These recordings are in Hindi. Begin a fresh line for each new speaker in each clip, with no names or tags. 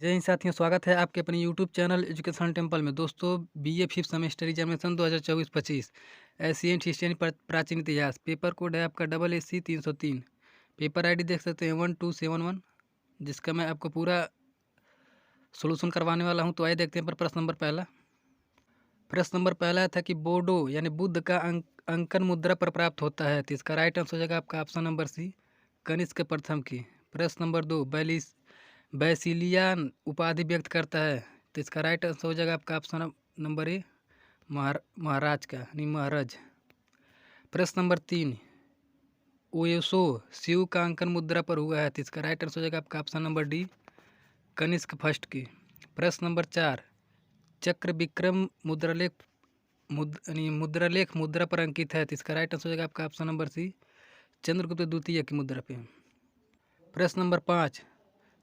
जय हिंद साथियों, स्वागत है आपके अपने यूट्यूब चैनल एजुकेशन टेम्पल में। दोस्तों, BA fifth semester examination 2024-25 ancient history यानी प्राचीन इतिहास। पेपर कोड है आपका AAC 303। पेपर आईडी देख सकते हैं 1271, जिसका मैं आपको पूरा सोल्यूशन करवाने वाला हूं। तो आइए देखते हैं पर प्रश्न नंबर पहला। प्रश्न नंबर पहला था कि बोडो यानी बुद्ध का अंकन मुद्रा पर प्राप्त होता है। तो इसका राइट आंसर हो जाएगा आपका ऑप्शन नंबर सी, कनिष्क प्रथम की। प्रश्न नंबर 2, बैसिलियान उपाधि व्यक्त करता है। तो इसका राइट आंसर हो जाएगा आपका ऑप्शन नंबर ए, महाराज का यानी महाराज। प्रश्न नंबर 3, ओयोसो शिव का अंकन मुद्रा पर हुआ है। तो इसका राइट आंसर हो जाएगा आपका option number D, Kanishka first की। प्रश्न नंबर 4, चक्र विक्रम मुद्रालेख मुद्रा पर अंकित है। तो इसका राइट आंसर हो जाएगा आपका ऑप्शन नंबर सी, चंद्रगुप्त द्वितीय की मुद्रा पे। प्रश्न नंबर 5,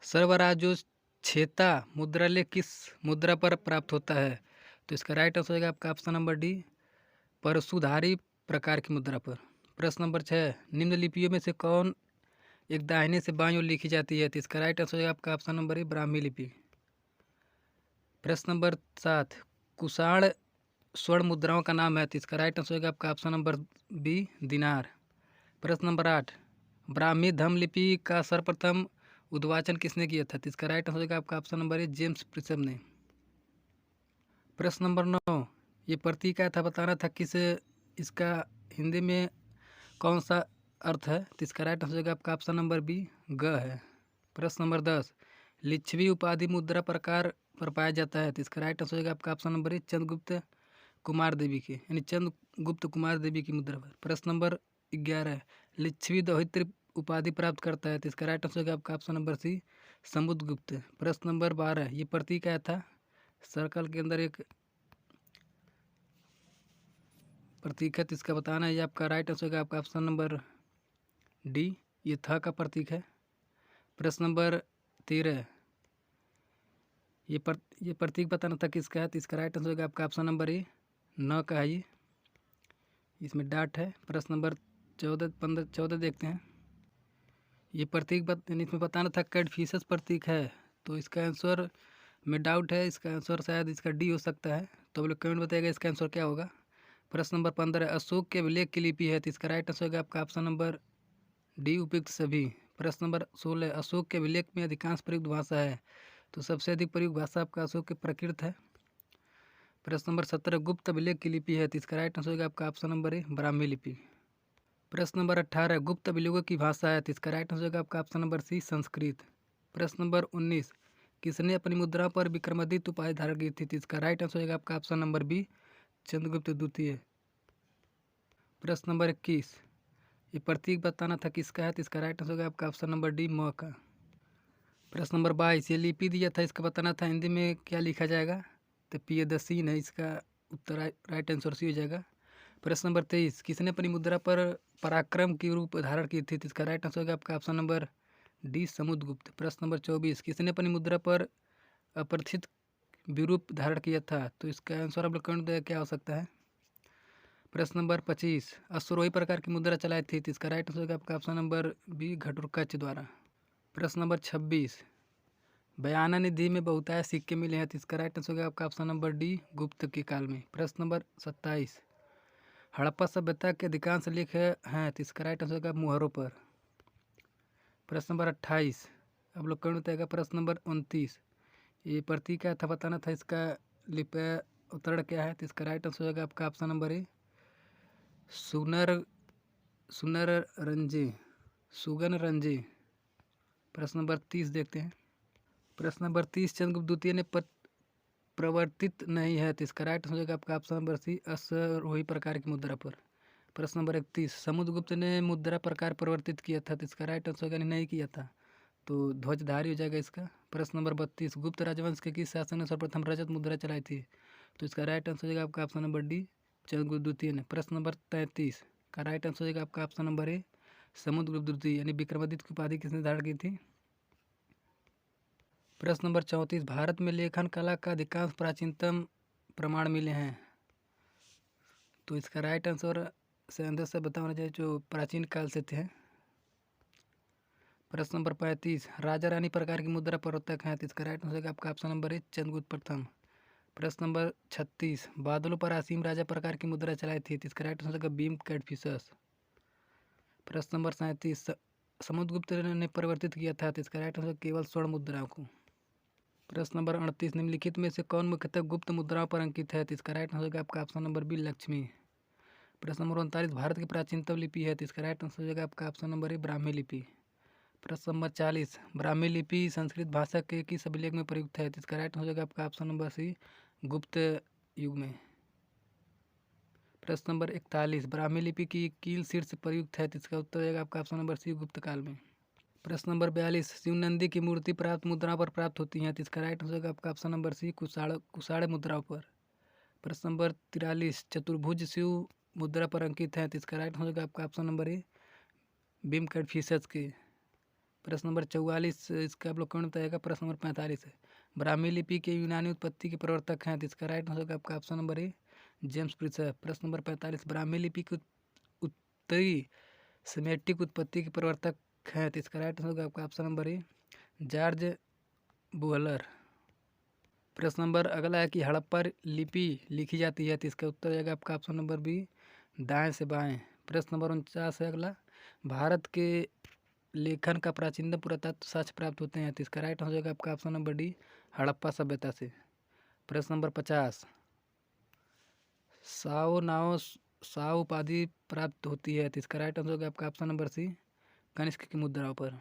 सर्वराजोच्छेता मुद्रालेख किस मुद्रा पर प्राप्त होता है। तो इसका राइट आंसर हो जाएगा आपका ऑप्शन नंबर डी, परशुधारी प्रकार की मुद्रा पर। प्रश्न नंबर 6, निम्न लिपियों में से कौन एक दाहिने से बाईं ओर लिखी जाती है। तो इसका राइट आंसर हो जाएगा आपका ऑप्शन नंबर ए, ब्राह्मी लिपि। प्रश्न नंबर 7, कुषाण स्वर्ण मुद्राओं का नाम है। तो इसका राइट आंसर होगा आपका ऑप्शन नंबर बी, दिनार। प्रश्न नंबर 8, ब्राह्मी धम्म लिपि का सर्वप्रथम उद्वाचन किसने किया था। तो इसका राइट आंसर होगा आपका ऑप्शन नंबर ए, जेम्स प्रिसम ने। प्रश्न नंबर 9, ये प्रतीक क्या था, बताना था किस इसका हिंदी में कौन सा अर्थ है। तो इसका राइट आंसर होगा आपका ऑप्शन नंबर बी, ग है। प्रश्न नंबर 10, लिच्छवी उपाधि मुद्रा प्रकार पर पाया जाता है। तो इसका राइट आंसर होगा आपका option number A, Chandragupta Kumar Devi की यानी चंद्रगुप्त कुमार देवी की मुद्रा पर। प्रश्न नंबर 11, लिच्छवी दौहित्र उपाधि प्राप्त करता है। तो इसका राइट आंसर होगा आपका ऑप्शन नंबर सी, समुद्रगुप्त। प्रश्न नंबर 12, ये प्रतीक क्या था, सर्कल के अंदर एक प्रतीक है। तो इसका बताना है। ये आपका राइट आंसर होगा आपका ऑप्शन नंबर डी, ये था का प्रतीक है। प्रश्न नंबर 13, ये प्रतीक बताना था किसका है। तो इसका राइट आंसर होगा आपका ऑप्शन नंबर ए, न का है ये, इसमें डाट है। प्रश्न नंबर 14 देखते हैं। ये प्रतीक इसमें बताना था कैडफिशस प्रतीक है। तो इसका आंसर में डाउट है, इसका आंसर शायद इसका डी हो सकता है। तो आप लोग कमेंट बताइएगा इसका आंसर क्या होगा। प्रश्न नंबर 15, अशोक के अभिलेख की लिपि है। तो इसका राइट आंसर होगा आपका ऑप्शन नंबर डी, उपयुक्त सभी। प्रश्न नंबर 16, अशोक के अभिलेख में अधिकांश प्रयुक्त भाषा है। तो सबसे अधिक प्रयुक्त भाषा आपका अशोक के प्राकृत है। प्रश्न नंबर 17, गुप्त अभिलेख की लिपि है। तो इसका राइट आंसर होगा आपका ऑप्शन नंबर ए, ब्राह्मी लिपि। प्रश्न नंबर 18, गुप्त अभिलेखों की भाषा है। तो इसका राइट आंसर होगा आपका ऑप्शन नंबर सी, संस्कृत। प्रश्न नंबर 19, किसने अपनी मुद्रा पर विक्रमादित्य उपाधि धारण की थी। तो इसका राइट आंसर होगा आपका ऑप्शन नंबर बी, चंद्रगुप्त द्वितीय। प्रश्न नंबर 21, ये प्रतीक बताना था किसका है। तो इसका राइट आंसर होगा आपका ऑप्शन नंबर डी, म का। प्रश्न नंबर 22, ये लिपि दिया था, इसका बताना था हिंदी में क्या लिखा जाएगा। तो प्रियदर्शी है इसका उत्तर, राइट आंसर सी हो जाएगा। प्रश्न नंबर 23, किसने अपनी मुद्रा पर पराक्रम की रूप धारण की थी। तो इसका राइट आंसर होगा आपका ऑप्शन नंबर डी, समुद्रगुप्त। प्रश्न नंबर 24, किसने अपनी मुद्रा पर अप्रथित विरूप धारण किया था। तो इसका आंसर आप लोग कमेंट दें क्या हो सकता है। प्रश्न नंबर 25, अश्वरोही प्रकार की मुद्रा चलाई थी। तो इसका राइट आंसर होगा आपका ऑप्शन नंबर बी, घटोत्कच द्वारा। प्रश्न नंबर 26, बयाना निधि में बहुतायत सिक्के मिले हैं। तो इसका राइट आंसर होगा आपका ऑप्शन नंबर डी, गुप्त के काल में। प्रश्न नंबर 27, हड़प्पा सभ्यता के अधिकांश लेख हैं। तो इसका राइट आंसर होगा मुहरों पर। प्रश्न नंबर 28, अब लोग कौन बताएगा। प्रश्न नंबर 29, ये प्रतीक क्या था, बताना था इसका लिपि उत्तरण क्या है। तो इसका राइट आंसर होगा आपका ऑप्शन नंबर ए, सुनर रंजे, सुगन रंजे। प्रश्न नंबर 30 देखते हैं। प्रश्न नंबर 30, चंद्रगुप्त द्वितीय ने प्रवर्तित नहीं है। तो इसका राइट आंसर होगा आपका ऑप्शन नंबर सी, अश्वरोही प्रकार की मुद्रा पर। प्रश्न नंबर 31, समुद्रगुप्त ने मुद्रा प्रकार परिवर्तित किया था। तो इसका राइट आंसर होगा नहीं किया था, तो ध्वजधारी हो जाएगा इसका। प्रश्न नंबर 32, गुप्त राजवंश के किस शासक ने सर्वप्रथम रजत मुद्रा चलाई थी। तो इसका राइट आंसर होगा आपका ऑप्शन नंबर डी, चंद्रगुप्त द्वितीय ने। प्रश्न नंबर 33 का राइट आंसर होगा आपका ऑप्शन नंबर ए, समुद्रगुप्त द्वितीय यानी विक्रमादित्य की उपाधि किसने धारण की थी। प्रश्न नंबर 34, भारत में लेखन कला का अधिकांश प्राचीनतम प्रमाण मिले हैं। तो इसका राइट आंसर से अंदर से बताना चाहिए जो प्राचीन काल से थे। प्रश्न नंबर 35, राजा रानी प्रकार की मुद्रा प्रवर्तक हैं, तो इसका राइट आंसर होगा आपका ऑप्शन नंबर ए चंद्रगुप्त प्रथम। प्रश्न नंबर 36, बादलों पर असीम राजा प्रकार की मुद्रा चलाई थी, तो इसका राइट आंसर होगा भीम कैडफिसस। प्रश्न नंबर 37, समुद्रगुप्त ने परिवर्तित किया था, तो इसका राइट आंसर केवल स्वर्ण मुद्राओं को। प्रश्न नंबर 38, निम्नलिखित में से कौन मुख्यतः गुप्त मुद्राओं पर अंकित है, तो इसका राइट आंसर होगा आपका ऑप्शन नंबर बी लक्ष्मी। प्रश्न नंबर 39, भारत की प्राचीनतम लिपि है, तो इसका राइट आंसर होगा आपका ऑप्शन नंबर ए ब्राह्मी लिपि। प्रश्न नंबर 40, ब्राह्मी लिपि संस्कृत भाषा के किस अभिलेख में प्रयुक्त है, तो इसका राइट आंसर होगा आपका ऑप्शन नंबर सी गुप्त युग में। प्रश्न नंबर 41, ब्राह्मी लिपि की कील शीर्ष प्रयुक्त है, तो इसका उत्तर होगा आपका ऑप्शन नंबर सी गुप्त काल में। प्रश्न नंबर 42, शिव नंदी की मूर्ति प्राप्त मुद्राओं पर प्राप्त होती है, तो इसका राइट आंसर होगा आपका ऑप्शन नंबर सी कुशाड़ मुद्राओं पर। प्रश्न नंबर 43, चतुर्भुज शिव मुद्रा पर अंकित है, तो इसका राइट आंसर होगा आपका ऑप्शन नंबर ए भीम कैडफिसस के। प्रश्न नंबर 44, इसका अवलोकन बताएगा। प्रश्न नंबर 45, ब्राह्मी लिपि के यूनानी उत्पत्ति के प्रवर्तक हैं, तो इसका राइट आंसर होगा आपका ऑप्शन नंबर ए जेम्स प्रिसर। प्रश्न नंबर 45, ब्राह्मी लिपि की उत्तरी सेमेटिक उत्पत्ति के प्रवर्तक हैं, तो इसका राइट आंसर होगा आपका option number A George Buhler. प्रश्न नंबर अगला है कि हड़प्पा लिपि लिखी जाती है, तो इसका उत्तर जाएगा आपका ऑप्शन नंबर बी दाएं से बाएं। प्रश्न नंबर 49 है अगला, भारत के लेखन का प्राचीनतम पुरातत्व साक्ष्य प्राप्त होते हैं, तो इसका राइट आंसर होगा आपका ऑप्शन नंबर डी हड़प्पा सभ्यता से। प्रश्न नंबर 50, साओ उपाधि प्राप्त होती है, तो इसका राइट आंसर होगा आपका ऑप्शन नंबर सी कनिष्क की मुद्राओं पर।